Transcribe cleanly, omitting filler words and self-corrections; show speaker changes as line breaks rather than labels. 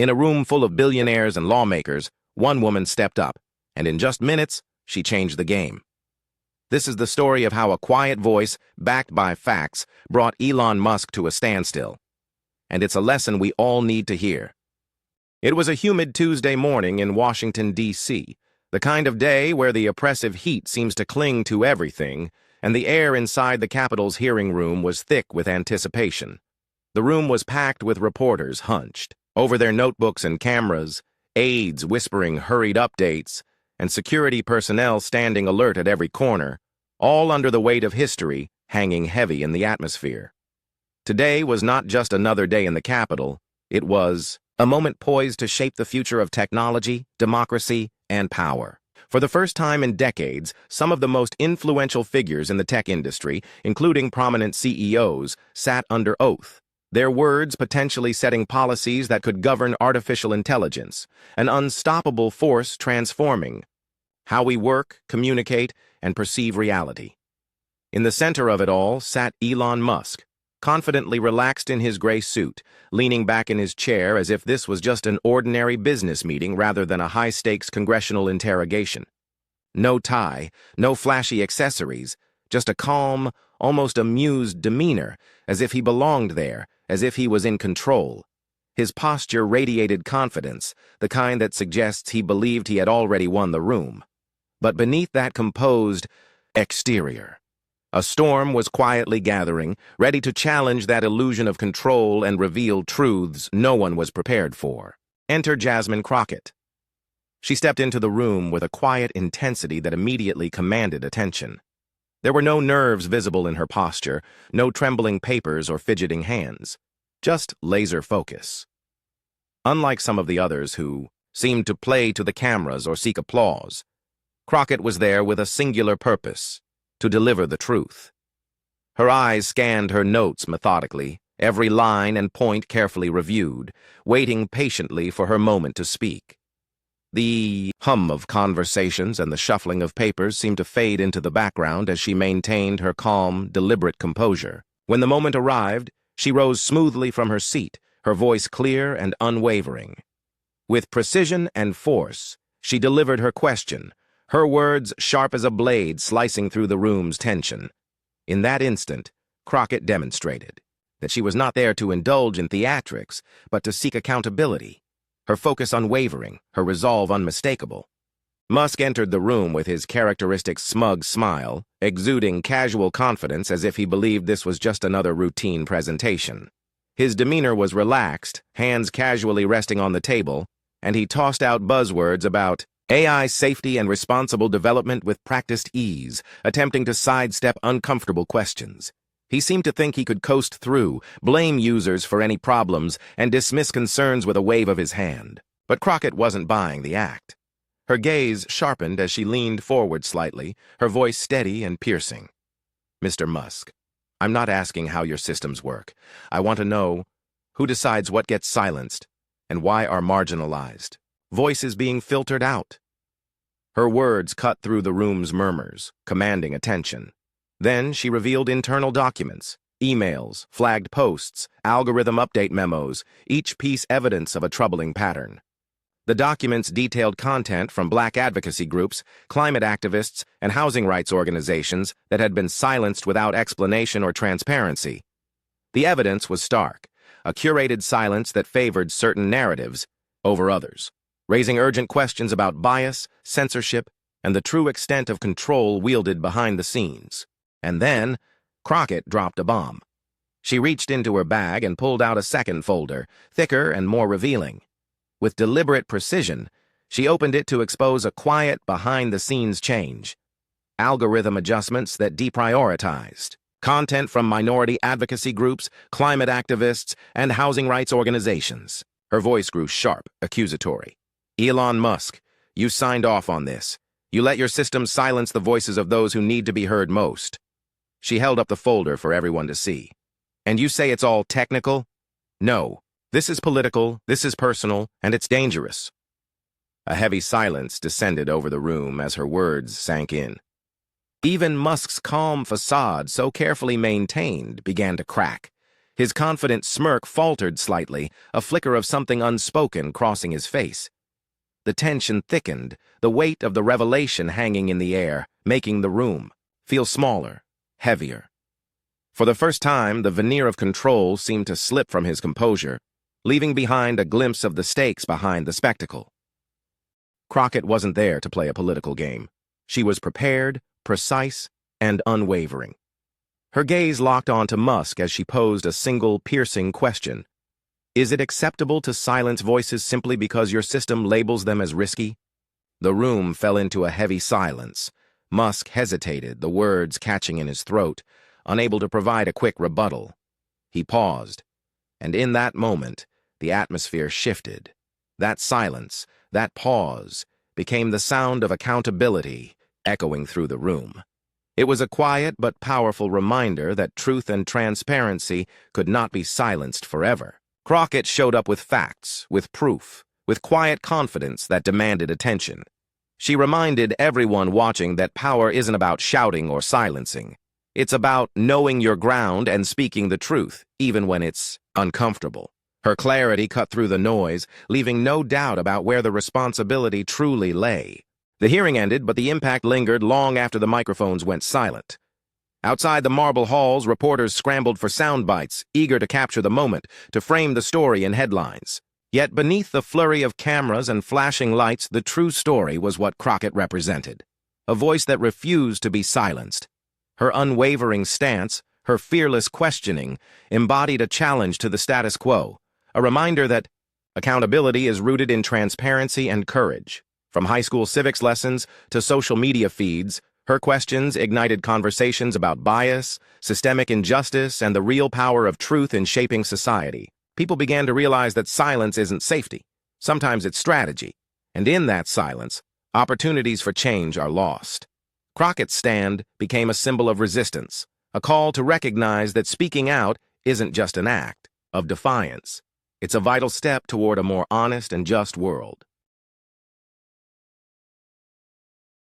In a room full of billionaires and lawmakers, one woman stepped up, and in just minutes, she changed the game. This is the story of how a quiet voice, backed by facts, brought Elon Musk to a standstill. And it's a lesson we all need to hear. It was a humid Tuesday morning in Washington, D.C., the kind of day where the oppressive heat seems to cling to everything, and the air inside the Capitol's hearing room was thick with anticipation. The room was packed with reporters hunched over their notebooks and cameras, aides whispering hurried updates, and security personnel standing alert at every corner, all under the weight of history hanging heavy in the atmosphere. Today was not just another day in the Capitol, it was a moment poised to shape the future of technology, democracy, and power. For the first time in decades, some of the most influential figures in the tech industry, including prominent CEOs, sat under oath, their words potentially setting policies that could govern artificial intelligence, an unstoppable force transforming how we work, communicate, and perceive reality. In the center of it all sat Elon Musk, confidently relaxed in his gray suit, leaning back in his chair as if this was just an ordinary business meeting rather than a high-stakes congressional interrogation. No tie, no flashy accessories, just a calm, almost amused demeanor, as if he belonged there, as if he was in control. His posture radiated confidence, the kind that suggests he believed he had already won the room. But beneath that composed exterior, a storm was quietly gathering, ready to challenge that illusion of control and reveal truths no one was prepared for. Enter Jasmine Crockett. She stepped into the room with a quiet intensity that immediately commanded attention. There were no nerves visible in her posture, no trembling papers or fidgeting hands, just laser focus. Unlike some of the others who seemed to play to the cameras or seek applause, Crockett was there with a singular purpose: to deliver the truth. Her eyes scanned her notes methodically, every line and point carefully reviewed, waiting patiently for her moment to speak. The hum of conversations and the shuffling of papers seemed to fade into the background as she maintained her calm, deliberate composure. When the moment arrived, she rose smoothly from her seat, her voice clear and unwavering. With precision and force, she delivered her question, her words sharp as a blade slicing through the room's tension. In that instant, Crockett demonstrated that she was not there to indulge in theatrics, but to seek accountability. Her focus unwavering, her resolve unmistakable. Musk entered the room with his characteristic smug smile, exuding casual confidence as if he believed this was just another routine presentation. His demeanor was relaxed, hands casually resting on the table, and he tossed out buzzwords about AI safety and responsible development with practiced ease, attempting to sidestep uncomfortable questions. He seemed to think he could coast through, blame users for any problems, and dismiss concerns with a wave of his hand. But Crockett wasn't buying the act. Her gaze sharpened as she leaned forward slightly, her voice steady and piercing. "Mr. Musk, I'm not asking how your systems work. I want to know who decides what gets silenced and why are marginalized voices being filtered out." Her words cut through the room's murmurs, commanding attention. Then she revealed internal documents, emails, flagged posts, algorithm update memos, each piece evidence of a troubling pattern. The documents detailed content from Black advocacy groups, climate activists, and housing rights organizations that had been silenced without explanation or transparency. The evidence was stark, a curated silence that favored certain narratives over others, raising urgent questions about bias, censorship, and the true extent of control wielded behind the scenes. And then, Crockett dropped a bomb. She reached into her bag and pulled out a second folder, thicker and more revealing. With deliberate precision, she opened it to expose a quiet, behind-the-scenes change. Algorithm adjustments that deprioritized content from minority advocacy groups, climate activists, and housing rights organizations. Her voice grew sharp, accusatory. "Elon Musk, you signed off on this. You let your system silence the voices of those who need to be heard most." She held up the folder for everyone to see. "And you say it's all technical? No. This is political, this is personal, and it's dangerous." A heavy silence descended over the room as her words sank in. Even Musk's calm facade, so carefully maintained, began to crack. His confident smirk faltered slightly, a flicker of something unspoken crossing his face. The tension thickened, the weight of the revelation hanging in the air, making the room feel smaller, heavier. For the first time, the veneer of control seemed to slip from his composure, leaving behind a glimpse of the stakes behind the spectacle. Crockett wasn't there to play a political game. She was prepared, precise, and unwavering. Her gaze locked onto Musk as she posed a single, piercing question. Is it acceptable to silence voices simply because your system labels them as risky? The room fell into a heavy silence. Musk hesitated, the words catching in his throat, unable to provide a quick rebuttal. He paused, and in that moment, the atmosphere shifted. That silence, that pause, became the sound of accountability echoing through the room. It was a quiet but powerful reminder that truth and transparency could not be silenced forever. Crockett showed up with facts, with proof, with quiet confidence that demanded attention. She reminded everyone watching that power isn't about shouting or silencing. It's about knowing your ground and speaking the truth, even when it's uncomfortable. Her clarity cut through the noise, leaving no doubt about where the responsibility truly lay. The hearing ended, but the impact lingered long after the microphones went silent. Outside the marble halls, reporters scrambled for sound bites, eager to capture the moment, to frame the story in headlines. Yet beneath the flurry of cameras and flashing lights, the true story was what Crockett represented. A voice that refused to be silenced. Her unwavering stance, her fearless questioning, embodied a challenge to the status quo, a reminder that accountability is rooted in transparency and courage. From high school civics lessons to social media feeds, her questions ignited conversations about bias, systemic injustice, and the real power of truth in shaping society. People began to realize that silence isn't safety. Sometimes it's strategy. And in that silence, opportunities for change are lost. Crockett's stand became a symbol of resistance, a call to recognize that speaking out isn't just an act of defiance. It's a vital step toward a more honest and just world.